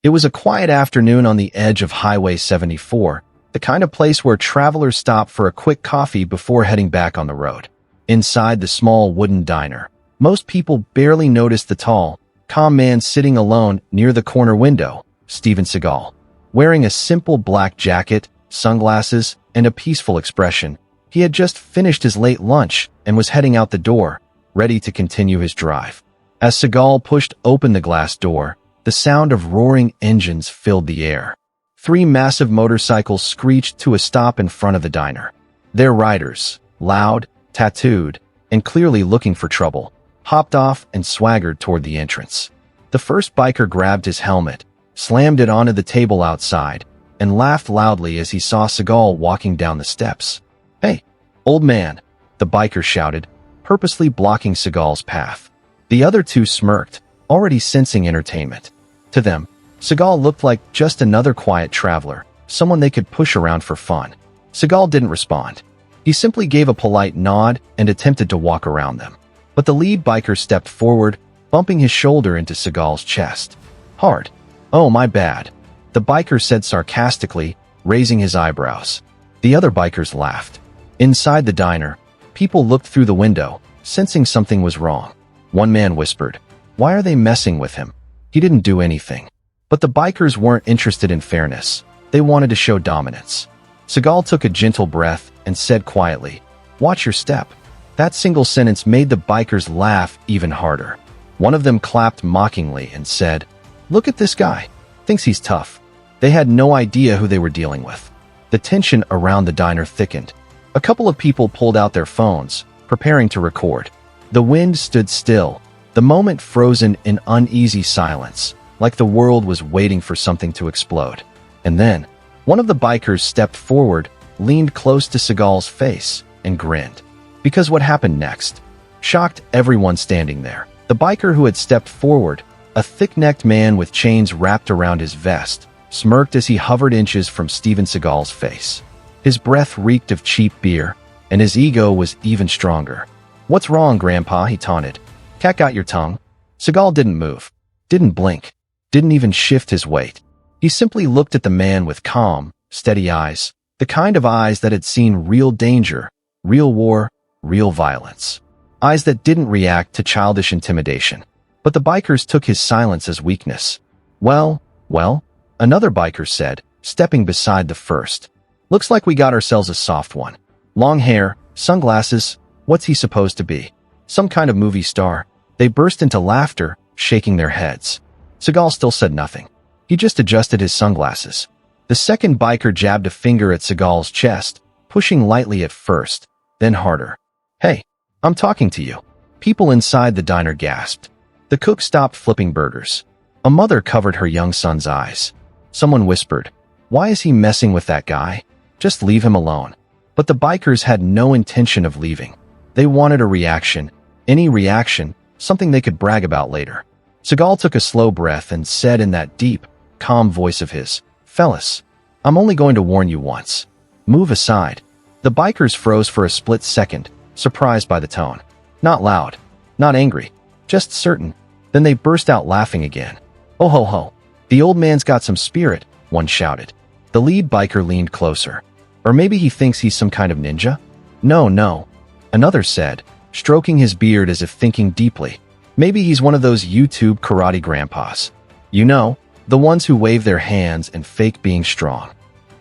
It was a quiet afternoon on the edge of Highway 74, the kind of place where travelers stop for a quick coffee before heading back on the road. Inside the small wooden diner, most people barely noticed the tall, calm man sitting alone near the corner window, Steven Seagal. Wearing a simple black jacket, sunglasses, and a peaceful expression, he had just finished his late lunch and was heading out the door, ready to continue his drive. As Seagal pushed open the glass door, the sound of roaring engines filled the air. 3 massive motorcycles screeched to a stop in front of the diner. Their riders, loud, tattooed, and clearly looking for trouble, hopped off and swaggered toward the entrance. The first biker grabbed his helmet, slammed it onto the table outside, and laughed loudly as he saw Seagal walking down the steps. "Hey, old man," the biker shouted, purposely blocking Seagal's path. The other 2 smirked, already sensing entertainment. To them, Seagal looked like just another quiet traveler, someone they could push around for fun. Seagal didn't respond. He simply gave a polite nod and attempted to walk around them. But the lead biker stepped forward, bumping his shoulder into Seagal's chest. "Hard. Oh, my bad," the biker said sarcastically, raising his eyebrows. The other bikers laughed. Inside the diner, people looked through the window, sensing something was wrong. One man whispered, "Why are they messing with him? He didn't do anything." But the bikers weren't interested in fairness. They wanted to show dominance. Seagal took a gentle breath and said quietly, "Watch your step." That single sentence made the bikers laugh even harder. One of them clapped mockingly and said, "Look at this guy. Thinks he's tough." They had no idea who they were dealing with. The tension around the diner thickened. A couple of people pulled out their phones, preparing to record. The wind stood still, the moment frozen in uneasy silence, like the world was waiting for something to explode. And then, one of the bikers stepped forward, leaned close to Seagal's face, and grinned. Because what happened next shocked everyone standing there. The biker who had stepped forward, a thick-necked man with chains wrapped around his vest, smirked as he hovered inches from Steven Seagal's face. His breath reeked of cheap beer, and his ego was even stronger. "What's wrong, Grandpa?" he taunted. "Cat got your tongue?" Seagal didn't move, didn't blink, didn't even shift his weight. He simply looked at the man with calm, steady eyes, the kind of eyes that had seen real danger, real war, real violence. Eyes that didn't react to childish intimidation. But the bikers took his silence as weakness. Well, another biker said, stepping beside the first. "Looks like we got ourselves a soft one. Long hair, sunglasses, what's he supposed to be? Some kind of movie star?" They burst into laughter, shaking their heads. Seagal still said nothing. He just adjusted his sunglasses. The second biker jabbed a finger at Seagal's chest, pushing lightly at first, then harder. "Hey, I'm talking to you." People inside the diner gasped. The cook stopped flipping burgers. A mother covered her young son's eyes. Someone whispered, "Why is he messing with that guy? Just leave him alone." But the bikers had no intention of leaving. They wanted a reaction, any reaction, something they could brag about later. Seagal took a slow breath and said in that deep, calm voice of his, "Fellas, I'm only going to warn you once. Move aside." The bikers froze for a split second, surprised by the tone. Not loud, not angry, just certain. Then they burst out laughing again. "Oh ho ho, the old man's got some spirit," one shouted. The lead biker leaned closer. "Or maybe he thinks he's some kind of ninja?" No, another said, stroking his beard as if thinking deeply. "Maybe he's one of those YouTube karate grandpas. You know, the ones who wave their hands and fake being strong."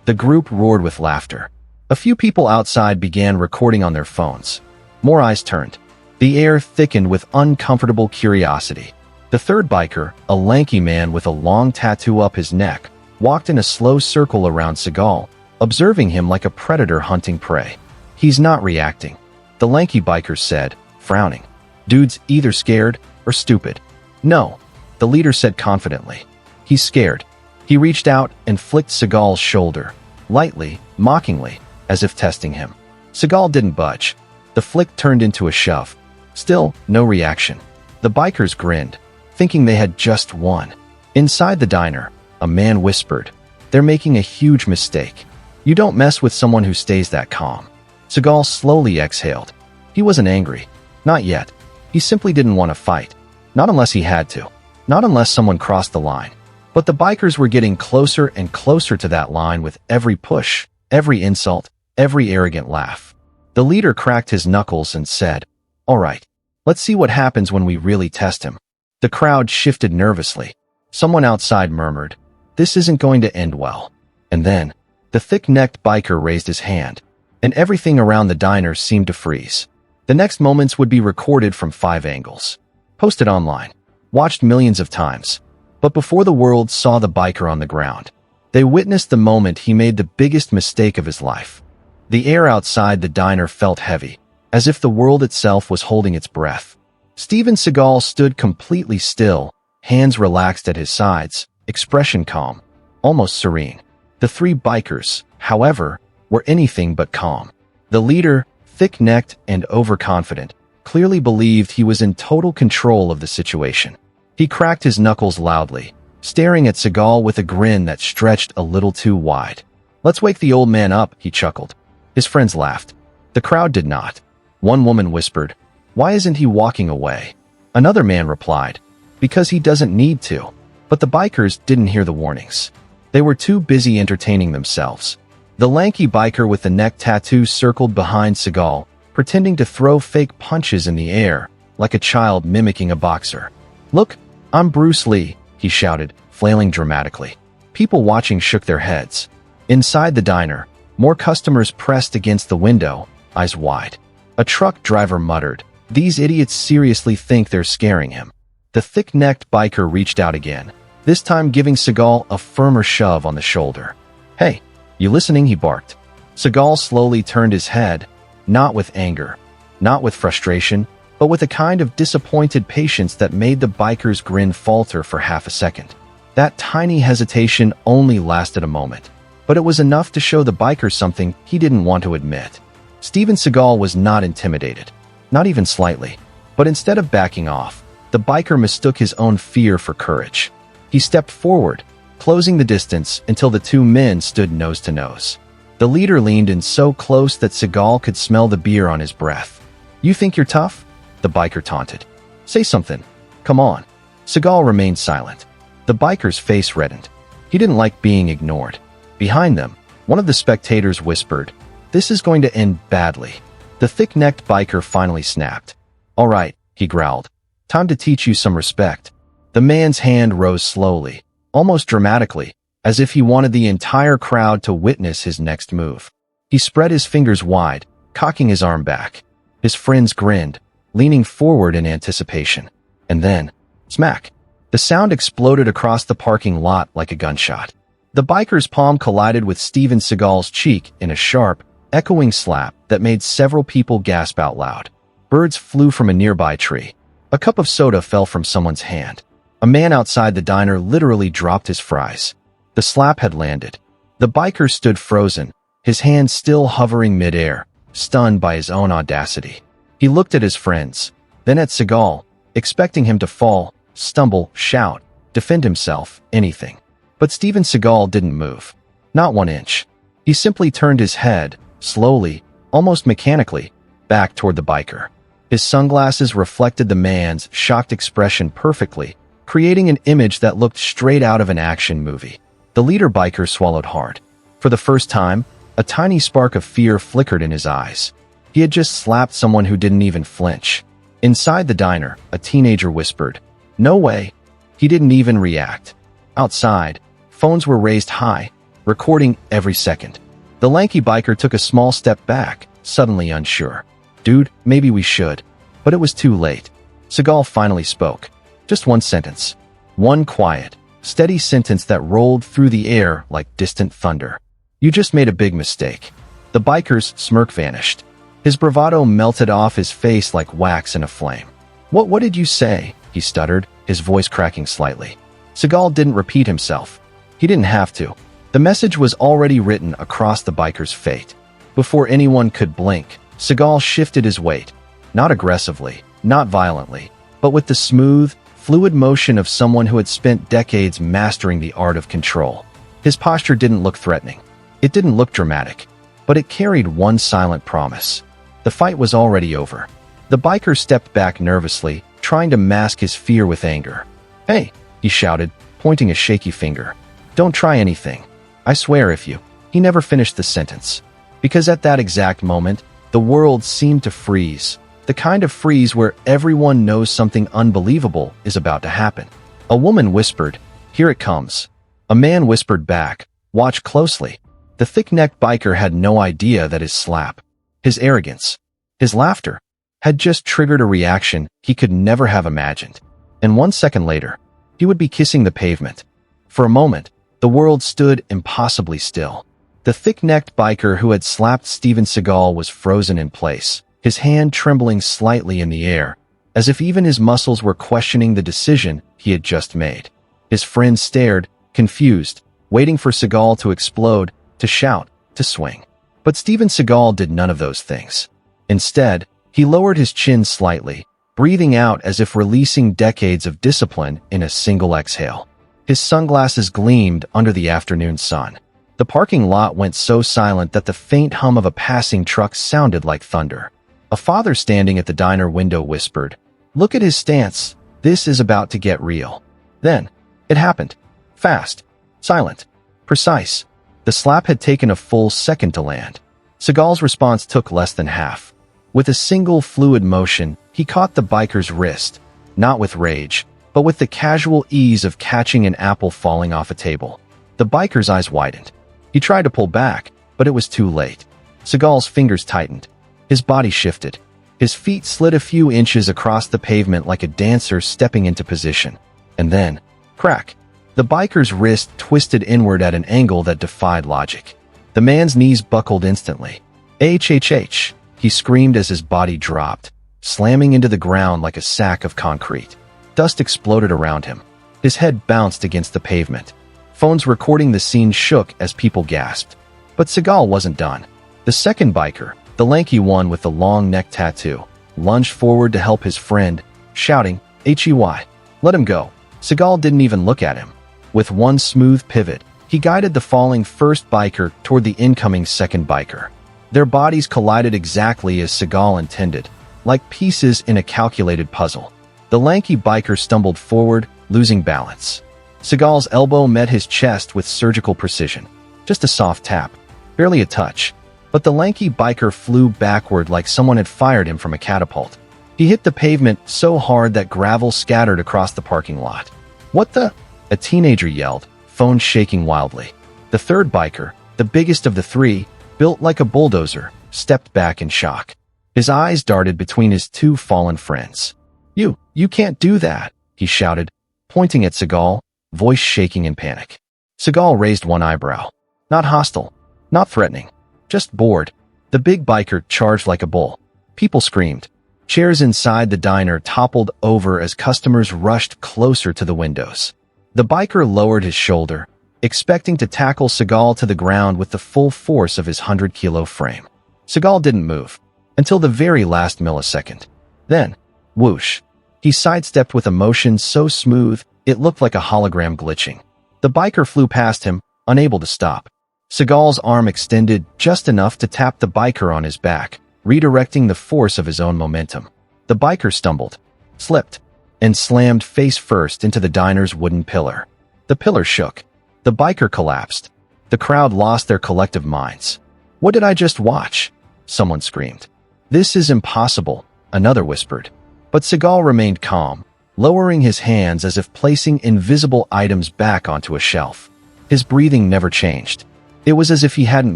The group roared with laughter. A few people outside began recording on their phones. More eyes turned. The air thickened with uncomfortable curiosity. The third biker, a lanky man with a long tattoo up his neck, walked in a slow circle around Seagal, observing him like a predator hunting prey. "He's not reacting," the lanky biker said, frowning. "Dude's either scared or stupid." "No," the leader said confidently. "He's scared." He reached out and flicked Seagal's shoulder, lightly, mockingly, as if testing him. Seagal didn't budge. The flick turned into a shove. Still, no reaction. The bikers grinned, thinking they had just won. Inside the diner, a man whispered, "They're making a huge mistake. You don't mess with someone who stays that calm." Seagal slowly exhaled. He wasn't angry. Not yet. He simply didn't want to fight. Not unless he had to. Not unless someone crossed the line. But the bikers were getting closer and closer to that line with every push, every insult, every arrogant laugh. The leader cracked his knuckles and said, "All right, let's see what happens when we really test him." The crowd shifted nervously. Someone outside murmured, "This isn't going to end well." And then, the thick-necked biker raised his hand, and everything around the diner seemed to freeze. The next moments would be recorded from 5 angles, posted online, watched millions of times. But before the world saw the biker on the ground, they witnessed the moment he made the biggest mistake of his life. The air outside the diner felt heavy, as if the world itself was holding its breath. Steven Seagal stood completely still, hands relaxed at his sides, expression calm, almost serene. The 3 bikers, however, were anything but calm. The leader, thick-necked and overconfident, clearly believed he was in total control of the situation. He cracked his knuckles loudly, staring at Seagal with a grin that stretched a little too wide. "Let's wake the old man up," he chuckled. His friends laughed. The crowd did not. One woman whispered, "Why isn't he walking away?" Another man replied, "Because he doesn't need to." But the bikers didn't hear the warnings. They were too busy entertaining themselves. The lanky biker with the neck tattoo circled behind Seagal, pretending to throw fake punches in the air, like a child mimicking a boxer. "Look, I'm Bruce Lee," he shouted, flailing dramatically. People watching shook their heads. Inside the diner, more customers pressed against the window, eyes wide. A truck driver muttered, "These idiots seriously think they're scaring him." The thick-necked biker reached out again, this time giving Seagal a firmer shove on the shoulder. "Hey, you listening?" he barked. Seagal slowly turned his head, not with anger, not with frustration, but with a kind of disappointed patience that made the biker's grin falter for half a second. That tiny hesitation only lasted a moment, but it was enough to show the biker something he didn't want to admit. Steven Seagal was not intimidated, not even slightly, but instead of backing off, the biker mistook his own fear for courage. He stepped forward, closing the distance until the 2 men stood nose to nose. The leader leaned in so close that Seagal could smell the beer on his breath. "You think you're tough?" the biker taunted. "Say something. Come on." Seagal remained silent. The biker's face reddened. He didn't like being ignored. Behind them, one of the spectators whispered, "This is going to end badly." The thick-necked biker finally snapped. "All right," he growled. "Time to teach you some respect." The man's hand rose slowly, almost dramatically, as if he wanted the entire crowd to witness his next move. He spread his fingers wide, cocking his arm back. His friends grinned, leaning forward in anticipation. And then, smack! The sound exploded across the parking lot like a gunshot. The biker's palm collided with Steven Seagal's cheek in a sharp, echoing slap that made several people gasp out loud. Birds flew from a nearby tree. A cup of soda fell from someone's hand. A man outside the diner literally dropped his fries. The slap had landed. The biker stood frozen, his hand still hovering midair, stunned by his own audacity. He looked at his friends, then at Seagal, expecting him to fall, stumble, shout, defend himself, anything. But Steven Seagal didn't move. Not 1 inch. He simply turned his head, slowly, almost mechanically, back toward the biker. His sunglasses reflected the man's shocked expression perfectly, creating an image that looked straight out of an action movie. The leader biker swallowed hard. For the first time, a tiny spark of fear flickered in his eyes. He had just slapped someone who didn't even flinch. Inside the diner, a teenager whispered, "No way." He didn't even react. Outside, phones were raised high, recording every second. The lanky biker took a small step back, suddenly unsure. "Dude, maybe we should." But it was too late. Seagal finally spoke. Just 1 sentence. One quiet, steady sentence that rolled through the air like distant thunder. "You just made a big mistake." The biker's smirk vanished. His bravado melted off his face like wax in a flame. What did you say?" he stuttered, his voice cracking slightly. Seagal didn't repeat himself. He didn't have to. The message was already written across the biker's fate. Before anyone could blink, Seagal shifted his weight. Not aggressively, not violently, but with the smooth, fluid motion of someone who had spent decades mastering the art of control. His posture didn't look threatening. It didn't look dramatic, but it carried one silent promise. The fight was already over. The biker stepped back nervously, trying to mask his fear with anger. "Hey," he shouted, pointing a shaky finger. "Don't try anything. I swear if you—" He never finished the sentence. Because at that exact moment, the world seemed to freeze. The kind of freeze where everyone knows something unbelievable is about to happen. A woman whispered, "Here it comes." A man whispered back, "Watch closely." The thick-necked biker had no idea that his slap, his arrogance, his laughter, had just triggered a reaction he could never have imagined. And 1 second later, he would be kissing the pavement. For a moment, the world stood impossibly still. The thick-necked biker who had slapped Steven Seagal was frozen in place, his hand trembling slightly in the air, as if even his muscles were questioning the decision he had just made. His friend stared, confused, waiting for Seagal to explode, to shout, to swing. But Steven Seagal did none of those things. Instead, he lowered his chin slightly, breathing out as if releasing decades of discipline in a single exhale. His sunglasses gleamed under the afternoon sun. The parking lot went so silent that the faint hum of a passing truck sounded like thunder. A father standing at the diner window whispered, "Look at his stance. This is about to get real." Then, it happened. Fast, silent, precise. The slap had taken a full second to land. Seagal's response took less than half. With a single fluid motion, he caught the biker's wrist, not with rage, but with the casual ease of catching an apple falling off a table. The biker's eyes widened. He tried to pull back, but it was too late. Seagal's fingers tightened. His body shifted. His feet slid a few inches across the pavement like a dancer stepping into position. And then, crack. The biker's wrist twisted inward at an angle that defied logic. The man's knees buckled instantly. "HHH!" he screamed as his body dropped, slamming into the ground like a sack of concrete. Dust exploded around him. His head bounced against the pavement. Phones recording the scene shook as people gasped. But Seagal wasn't done. The second biker, the lanky one with the long neck tattoo, lunged forward to help his friend, shouting, "HEY! Let him go." Seagal didn't even look at him. With one smooth pivot, he guided the falling first biker toward the incoming second biker. Their bodies collided exactly as Seagal intended, like pieces in a calculated puzzle. The lanky biker stumbled forward, losing balance. Seagal's elbow met his chest with surgical precision. Just a soft tap, barely a touch. But the lanky biker flew backward like someone had fired him from a catapult. He hit the pavement so hard that gravel scattered across the parking lot. "What the?" a teenager yelled, phone shaking wildly. The third biker, the biggest of the three, built like a bulldozer, stepped back in shock. His eyes darted between his two fallen friends. You can't do that," he shouted, pointing at Seagal, voice shaking in panic. Seagal raised one eyebrow. Not hostile, not threatening, just bored. The big biker charged like a bull. People screamed. Chairs inside the diner toppled over as customers rushed closer to the windows. The biker lowered his shoulder, expecting to tackle Seagal to the ground with the full force of his 100-kilo frame. Seagal didn't move until the very last millisecond. Then, whoosh, he sidestepped with a motion so smooth it looked like a hologram glitching. The biker flew past him, unable to stop. Seagal's arm extended just enough to tap the biker on his back, redirecting the force of his own momentum. The biker stumbled, slipped, and slammed face first into the diner's wooden pillar. The pillar shook. The biker collapsed. The crowd lost their collective minds. "What did I just watch?" someone screamed. "This is impossible," another whispered. But Seagal remained calm, lowering his hands as if placing invisible items back onto a shelf. His breathing never changed. It was as if he hadn't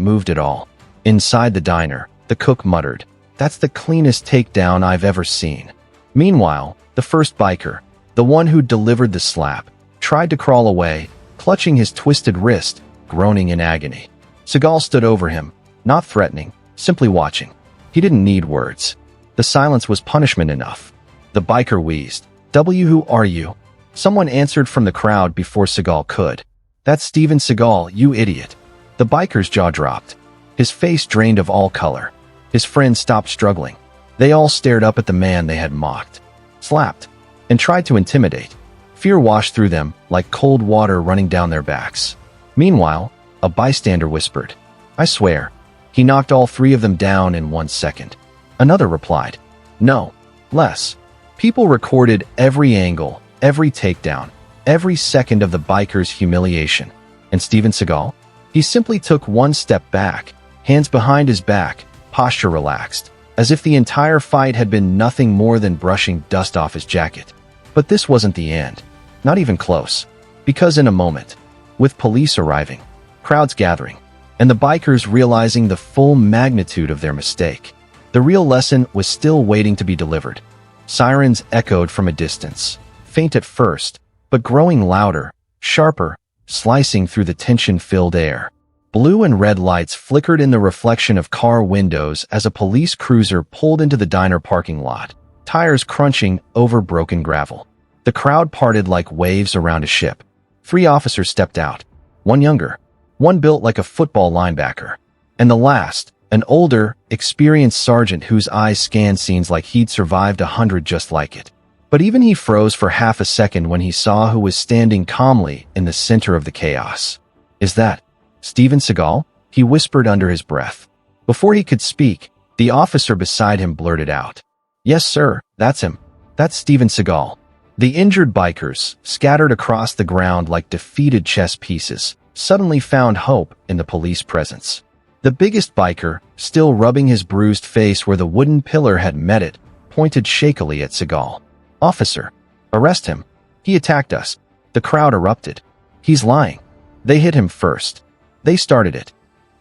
moved at all. Inside the diner, the cook muttered, "That's the cleanest takedown I've ever seen." Meanwhile, the first biker, the one who delivered the slap, tried to crawl away, clutching his twisted wrist, groaning in agony. Seagal stood over him, not threatening, simply watching. He didn't need words. The silence was punishment enough. The biker wheezed. Who are you?" Someone answered from the crowd before Seagal could. "That's Steven Seagal, you idiot." The biker's jaw dropped. His face drained of all color. His friends stopped struggling. They all stared up at the man they had mocked, slapped, and tried to intimidate. Fear washed through them like cold water running down their backs. Meanwhile, a bystander whispered, "I swear." He knocked all three of them down in 1 second. Another replied, "No, less." People recorded every angle, every takedown, every second of the biker's humiliation. And Steven Seagal? He simply took one step back, hands behind his back, posture relaxed, as if the entire fight had been nothing more than brushing dust off his jacket. But this wasn't the end. Not even close. Because in a moment, with police arriving, crowds gathering, and the bikers realizing the full magnitude of their mistake, the real lesson was still waiting to be delivered. Sirens echoed from a distance, faint at first, but growing louder, sharper, slicing through the tension-filled air. Blue and red lights flickered in the reflection of car windows as a police cruiser pulled into the diner parking lot, tires crunching over broken gravel. The crowd parted like waves around a ship. 3 officers stepped out, one younger, one built like a football linebacker, and the last, an older, experienced sergeant whose eyes scanned scenes like he'd survived 100 just like it. But even he froze for half a second when he saw who was standing calmly in the center of the chaos. "Is that Steven Seagal?" he whispered under his breath. Before he could speak, the officer beside him blurted out, "Yes, sir, that's him. That's Steven Seagal." The injured bikers, scattered across the ground like defeated chess pieces, suddenly found hope in the police presence. The biggest biker, still rubbing his bruised face where the wooden pillar had met it, pointed shakily at Seagal. "Officer, arrest him. He attacked us." The crowd erupted. "He's lying. They hit him first. They started it.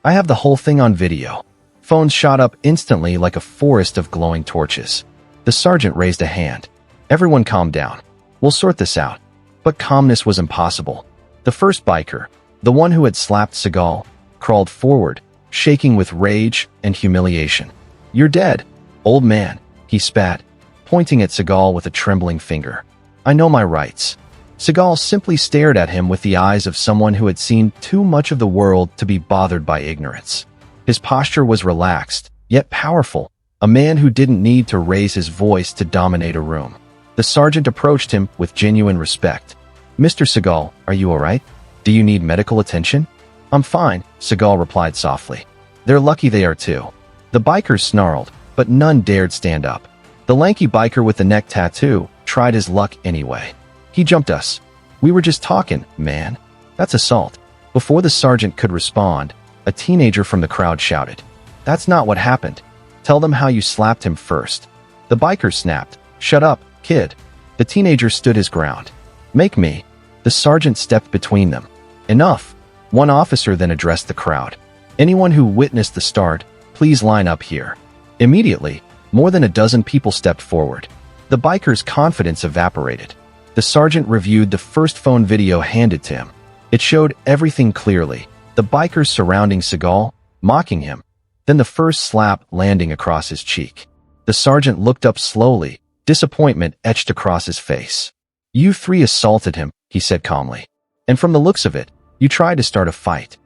I have the whole thing on video." Phones shot up instantly like a forest of glowing torches. The sergeant raised a hand. "Everyone calm down. We'll sort this out." But calmness was impossible. The first biker, the one who had slapped Seagal, crawled forward, shaking with rage and humiliation. "You're dead, old man," he spat, pointing at Seagal with a trembling finger. "I know my rights." Seagal simply stared at him with the eyes of someone who had seen too much of the world to be bothered by ignorance. His posture was relaxed, yet powerful, a man who didn't need to raise his voice to dominate a room. The sergeant approached him with genuine respect. "Mr. Seagal, are you all right? Do you need medical attention?" "I'm fine," Seagal replied softly. "They're lucky they are too." The bikers snarled, but none dared stand up. The lanky biker with the neck tattoo tried his luck anyway. "He jumped us. We were just talking, man. That's assault." Before the sergeant could respond, a teenager from the crowd shouted, "That's not what happened. Tell them how you slapped him first." The biker snapped, "Shut up, kid." The teenager stood his ground. "Make me." The sergeant stepped between them. "Enough." One officer then addressed the crowd. "Anyone who witnessed the start, please line up here." Immediately, more than a dozen people stepped forward. The biker's confidence evaporated. The sergeant reviewed the first phone video handed to him. It showed everything clearly. The bikers surrounding Seagal, mocking him. Then the first slap landing across his cheek. The sergeant looked up slowly, disappointment etched across his face. "You 3 assaulted him," he said calmly. "And from the looks of it, you tried to start a fight.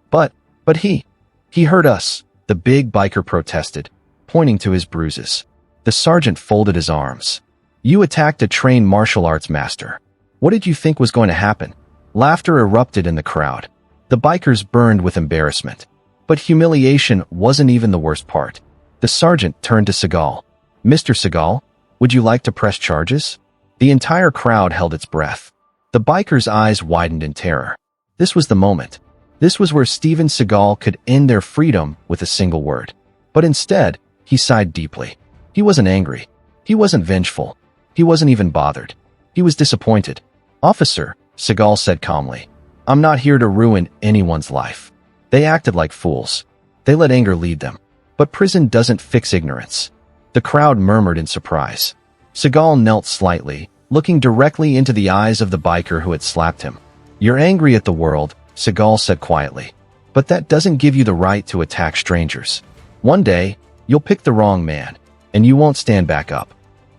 But he hurt us," the big biker protested, pointing to his bruises. The sergeant folded his arms. "You attacked a trained martial arts master. What did you think was going to happen?" Laughter erupted in the crowd. The bikers burned with embarrassment. But humiliation wasn't even the worst part. The sergeant turned to Seagal. "Mr. Seagal, would you like to press charges?" The entire crowd held its breath. The biker's eyes widened in terror. This was the moment. This was where Steven Seagal could end their freedom with a single word. But instead, he sighed deeply. He wasn't angry. He wasn't vengeful. He wasn't even bothered. He was disappointed. "Officer," Seagal said calmly, "I'm not here to ruin anyone's life." They acted like fools. They let anger lead them. But prison doesn't fix ignorance. The crowd murmured in surprise. Seagal knelt slightly, looking directly into the eyes of the biker who had slapped him. "You're angry at the world," Seagal said quietly. "But that doesn't give you the right to attack strangers. One day, you'll pick the wrong man, and you won't stand back up."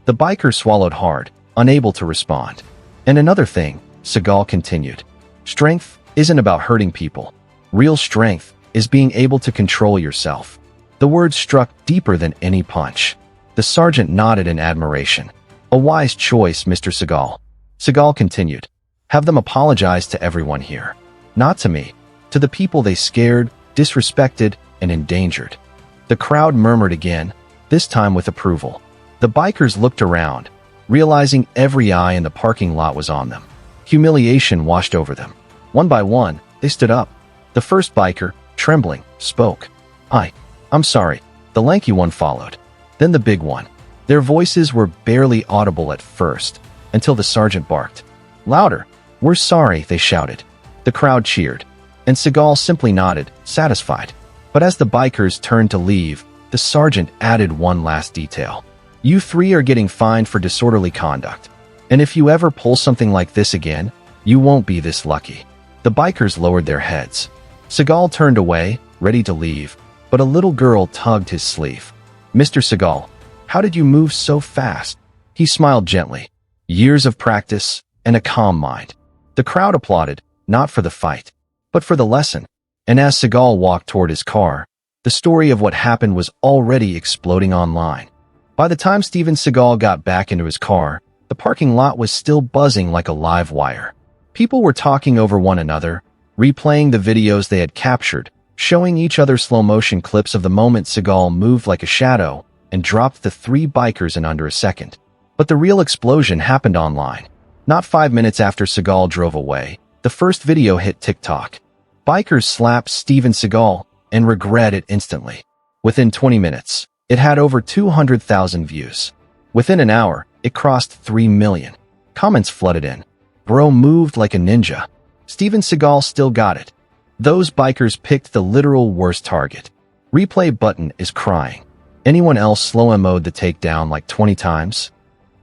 The biker swallowed hard, unable to respond. "And another thing," Seagal continued. "Strength isn't about hurting people. Real strength is being able to control yourself." The words struck deeper than any punch. The sergeant nodded in admiration. "A wise choice, Mr. Seagal." Seagal continued. "Have them apologize to everyone here. Not to me. To the people they scared, disrespected, and endangered." The crowd murmured again, this time with approval. The bikers looked around, realizing every eye in the parking lot was on them. Humiliation washed over them. One by one, they stood up. The first biker, trembling, spoke. I'm sorry. The lanky one followed. Then the big one. Their voices were barely audible at first, until the sergeant barked. Louder. We're sorry, they shouted. The crowd cheered, and Seagal simply nodded, satisfied. But as the bikers turned to leave, the sergeant added one last detail. You three are getting fined for disorderly conduct. And if you ever pull something like this again, you won't be this lucky. The bikers lowered their heads. Seagal turned away, ready to leave, but a little girl tugged his sleeve. Mr. Seagal, how did you move so fast? He smiled gently. Years of practice and a calm mind. The crowd applauded, not for the fight, but for the lesson. And as Seagal walked toward his car, the story of what happened was already exploding online. By the time Steven Seagal got back into his car, the parking lot was still buzzing like a live wire. People were talking over one another, replaying the videos they had captured, showing each other slow-motion clips of the moment Seagal moved like a shadow and dropped the three bikers in under a second. But the real explosion happened online. Not 5 minutes after Seagal drove away, the first video hit TikTok. Bikers slapped Steven Seagal and regret it instantly. Within 20 minutes, it had over 200,000 views. Within an hour, it crossed 3 million. Comments flooded in. Bro moved like a ninja. Steven Seagal still got it. Those bikers picked the literal worst target. Replay button is crying. Anyone else slow-mo'd the takedown like 20 times?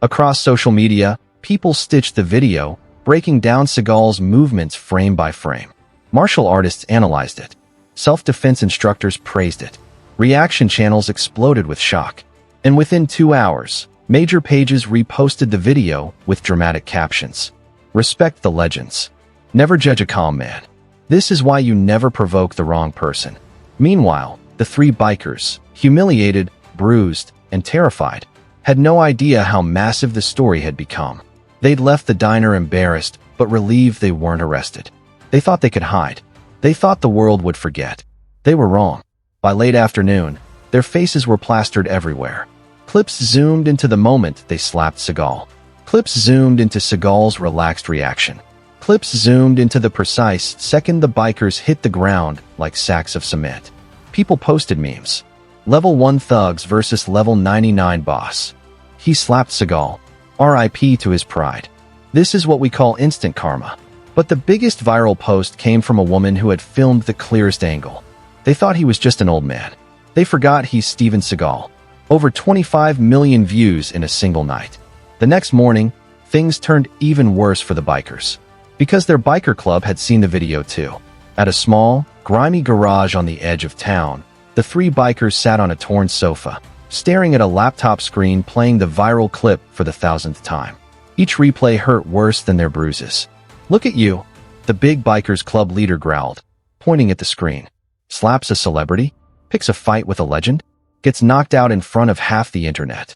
Across social media, people stitched the video, breaking down Seagal's movements frame by frame. Martial artists analyzed it. Self-defense instructors praised it. Reaction channels exploded with shock. And within 2 hours, major pages reposted the video with dramatic captions. Respect the legends. Never judge a calm man. This is why you never provoke the wrong person. Meanwhile, the three bikers, humiliated, bruised, and terrified, had no idea how massive the story had become. They'd left the diner embarrassed, but relieved they weren't arrested. They thought they could hide. They thought the world would forget. They were wrong. By late afternoon, their faces were plastered everywhere. Clips zoomed into the moment they slapped Seagal. Clips zoomed into Seagal's relaxed reaction. Clips zoomed into the precise second the bikers hit the ground like sacks of cement. People posted memes. Level 1 thugs versus level 99 boss. He slapped Seagal. RIP to his pride. This is what we call instant karma. But the biggest viral post came from a woman who had filmed the clearest angle. They thought he was just an old man. They forgot he's Steven Seagal. Over 25 million views in a single night. The next morning, things turned even worse for the bikers. Because their biker club had seen the video too. At a small, grimy garage on the edge of town, the three bikers sat on a torn sofa, staring at a laptop screen playing the viral clip for the 1,000th time. Each replay hurt worse than their bruises. Look at you, the big bikers club leader growled, pointing at the screen. Slaps a celebrity? Picks a fight with a legend? Gets knocked out in front of half the internet.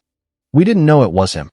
We didn't know it was him.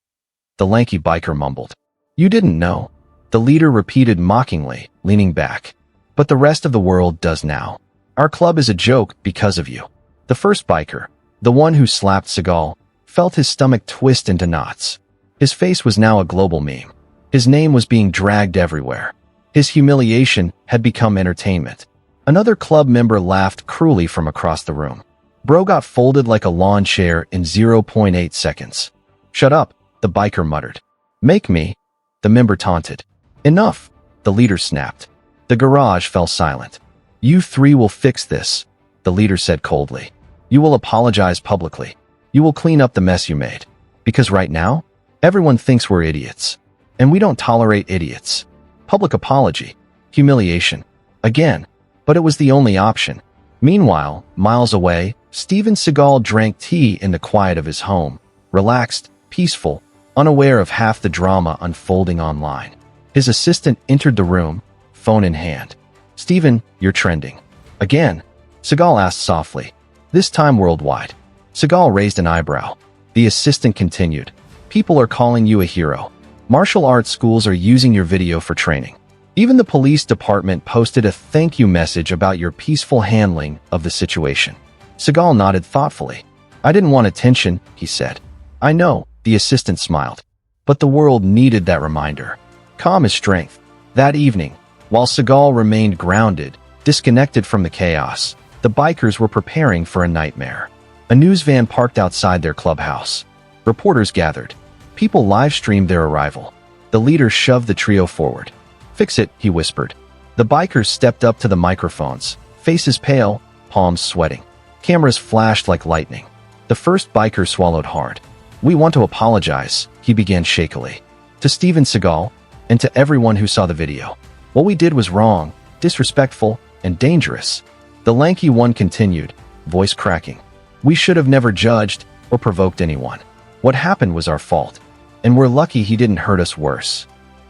The lanky biker mumbled. You didn't know. The leader repeated mockingly, leaning back. But the rest of the world does now. Our club is a joke because of you. The first biker, the one who slapped Seagal, felt his stomach twist into knots. His face was now a global meme. His name was being dragged everywhere. His humiliation had become entertainment. Another club member laughed cruelly from across the room. Bro got folded like a lawn chair in 0.8 seconds. Shut up, the biker muttered. Make me, the member taunted. Enough, the leader snapped. The garage fell silent. You three will fix this, the leader said coldly. You will apologize publicly. You will clean up the mess you made. Because right now, everyone thinks we're idiots. And we don't tolerate idiots. Public apology. Humiliation. Again. But it was the only option. Meanwhile, miles away, Steven Seagal drank tea in the quiet of his home. Relaxed, peaceful, unaware of half the drama unfolding online. His assistant entered the room, phone in hand. Steven, you're trending. Again? Seagal asked softly. This time worldwide. Seagal raised an eyebrow. The assistant continued. People are calling you a hero. Martial arts schools are using your video for training. Even the police department posted a thank you message about your peaceful handling of the situation. Seagal nodded thoughtfully. I didn't want attention, he said. I know, the assistant smiled. But the world needed that reminder. Calm is strength. That evening, while Seagal remained grounded, disconnected from the chaos, the bikers were preparing for a nightmare. A news van parked outside their clubhouse. Reporters gathered. People live-streamed their arrival. The leader shoved the trio forward. "Fix it," he whispered. The bikers stepped up to the microphones, faces pale, palms sweating. Cameras flashed like lightning. The first biker swallowed hard. "We want to apologize," he began shakily. "To Steven Seagal, and to everyone who saw the video. What we did was wrong, disrespectful, and dangerous." The lanky one continued, voice cracking. "We should have never judged or provoked anyone. What happened was our fault, and we're lucky he didn't hurt us worse."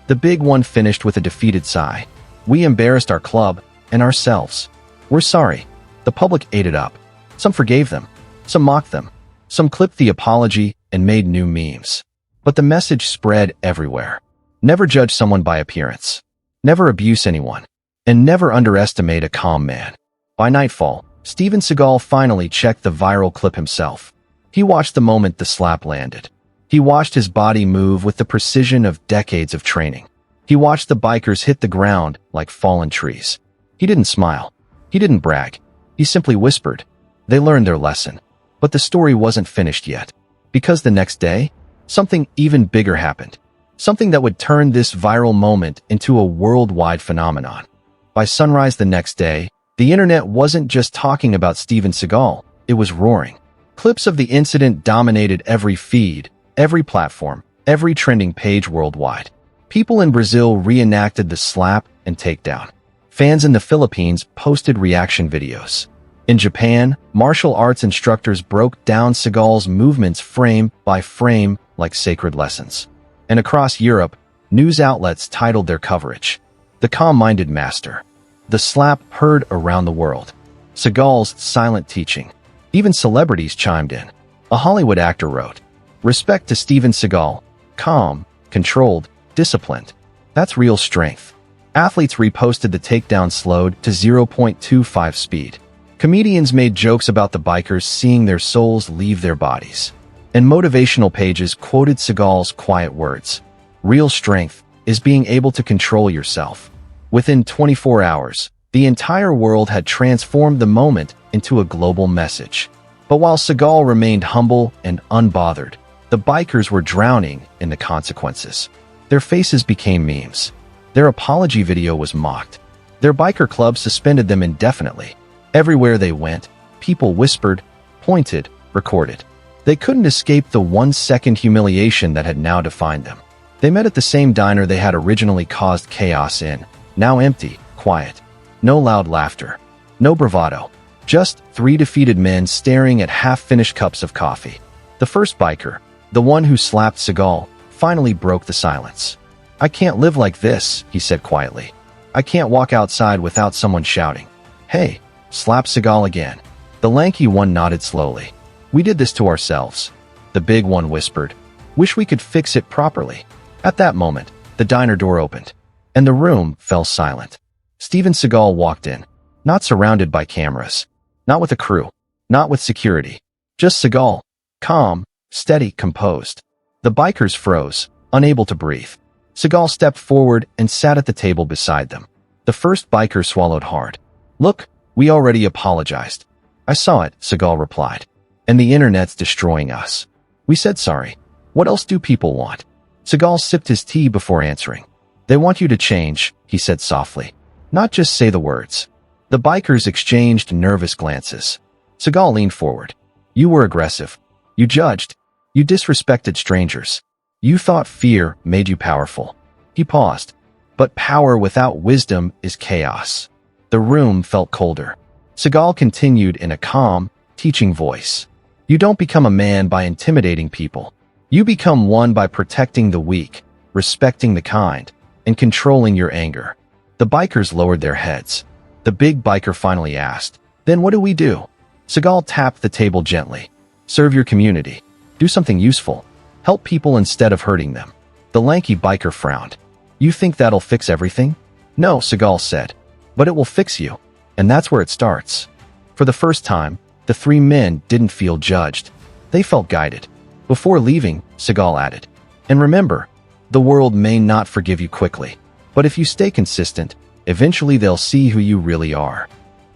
The big one finished with a defeated sigh. "We embarrassed our club and ourselves. We're sorry." The public ate it up. Some forgave them. Some mocked them. Some clipped the apology and made new memes. But the message spread everywhere. Never judge someone by appearance. Never abuse anyone. And never underestimate a calm man. By nightfall, Steven Seagal finally checked the viral clip himself. He watched the moment the slap landed. He watched his body move with the precision of decades of training. He watched the bikers hit the ground like fallen trees. He didn't smile. He didn't brag. He simply whispered. They learned their lesson. But the story wasn't finished yet. Because the next day, something even bigger happened. Something that would turn this viral moment into a worldwide phenomenon. By sunrise the next day, the internet wasn't just talking about Steven Seagal, it was roaring. Clips of the incident dominated every feed, every platform, every trending page worldwide. People in Brazil reenacted the slap and takedown. Fans in the Philippines posted reaction videos. In Japan, martial arts instructors broke down Seagal's movements frame by frame like sacred lessons. And across Europe, news outlets titled their coverage, "The Calm-Minded Master." The slap heard around the world. Seagal's silent teaching. Even celebrities chimed in. A Hollywood actor wrote, "Respect to Steven Seagal. Calm, controlled, disciplined. That's real strength." Athletes reposted the takedown slowed to 0.25 speed. Comedians made jokes about the bikers seeing their souls leave their bodies. And motivational pages quoted Seagal's quiet words. Real strength is being able to control yourself. Within 24 hours, the entire world had transformed the moment into a global message. But while Seagal remained humble and unbothered, the bikers were drowning in the consequences. Their faces became memes. Their apology video was mocked. Their biker club suspended them indefinitely. Everywhere they went, people whispered, pointed, recorded. They couldn't escape the 1-second humiliation that had now defined them. They met at the same diner they had originally caused chaos in, now empty, quiet. No loud laughter. No bravado. Just 3 defeated men staring at half-finished cups of coffee. The first biker, the one who slapped Seagal, finally broke the silence. "I can't live like this," he said quietly. "I can't walk outside without someone shouting, 'Hey, slap Seagal again.'" The lanky one nodded slowly. "We did this to ourselves." The big one whispered, "Wish we could fix it properly." At that moment, the diner door opened, and the room fell silent. Steven Seagal walked in, not surrounded by cameras, not with a crew, not with security. Just Seagal, calm, steady, composed. The bikers froze, unable to breathe. Seagal stepped forward and sat at the table beside them. The first biker swallowed hard. "Look, we already apologized." "I saw it," Seagal replied. "And the internet's destroying us. We said sorry. What else do people want?" Seagal sipped his tea before answering. "They want you to change," he said softly. "Not just say the words." The bikers exchanged nervous glances. Seagal leaned forward. "You were aggressive. You judged. You disrespected strangers. You thought fear made you powerful." He paused. "But power without wisdom is chaos." The room felt colder. Seagal continued in a calm, teaching voice. "You don't become a man by intimidating people. You become one by protecting the weak, respecting the kind, and controlling your anger." The bikers lowered their heads. The big biker finally asked, "Then what do we do?" Seagal tapped the table gently. "Serve your community. Do something useful. Help people instead of hurting them." The lanky biker frowned. "You think that'll fix everything?" "No," Seagal said. "But it will fix you. And that's where it starts." For the first time, the 3 men didn't feel judged. They felt guided. Before leaving, Seagal added, "And remember, the world may not forgive you quickly, But if you stay consistent, eventually they'll see who you really are.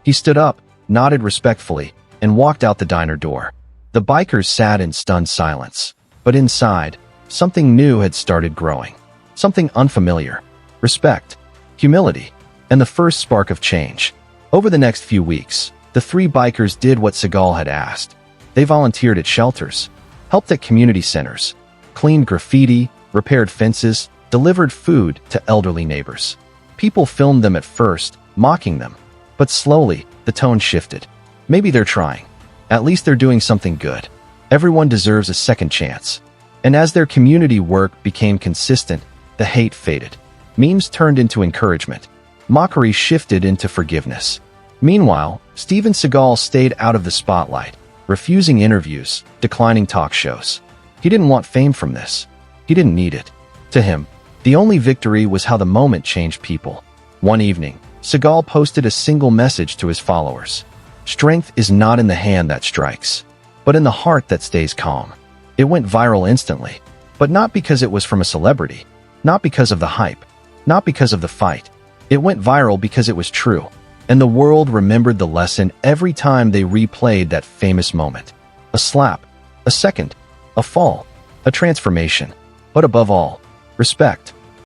He stood up, nodded respectfully, and walked out the diner door. The bikers sat in stunned silence. But inside, something new had started growing. Something unfamiliar. Respect, humility, and the first spark of change. Over the next few weeks, the three bikers did what Seagal had asked. They volunteered at shelters, helped at community centers, cleaned graffiti, repaired fences, delivered food to elderly neighbors. People filmed them at first, mocking them. But slowly, the tone shifted. Maybe they're trying. At least they're doing something good. Everyone deserves a second chance. And as their community work became consistent, the hate faded. Memes turned into encouragement. Mockery shifted into forgiveness. Meanwhile, Steven Seagal stayed out of the spotlight, refusing interviews, declining talk shows. He didn't want fame from this. He didn't need it. To him, the only victory was how the moment changed people. One evening, Seagal posted a single message to his followers. Strength is not in the hand that strikes, but in the heart that stays calm. It went viral instantly, but not because it was from a celebrity, not because of the hype, not because of the fight. It went viral because it was true, and the world remembered the lesson every time they replayed that famous moment. A slap, a second, a fall, a transformation, but above all, respect.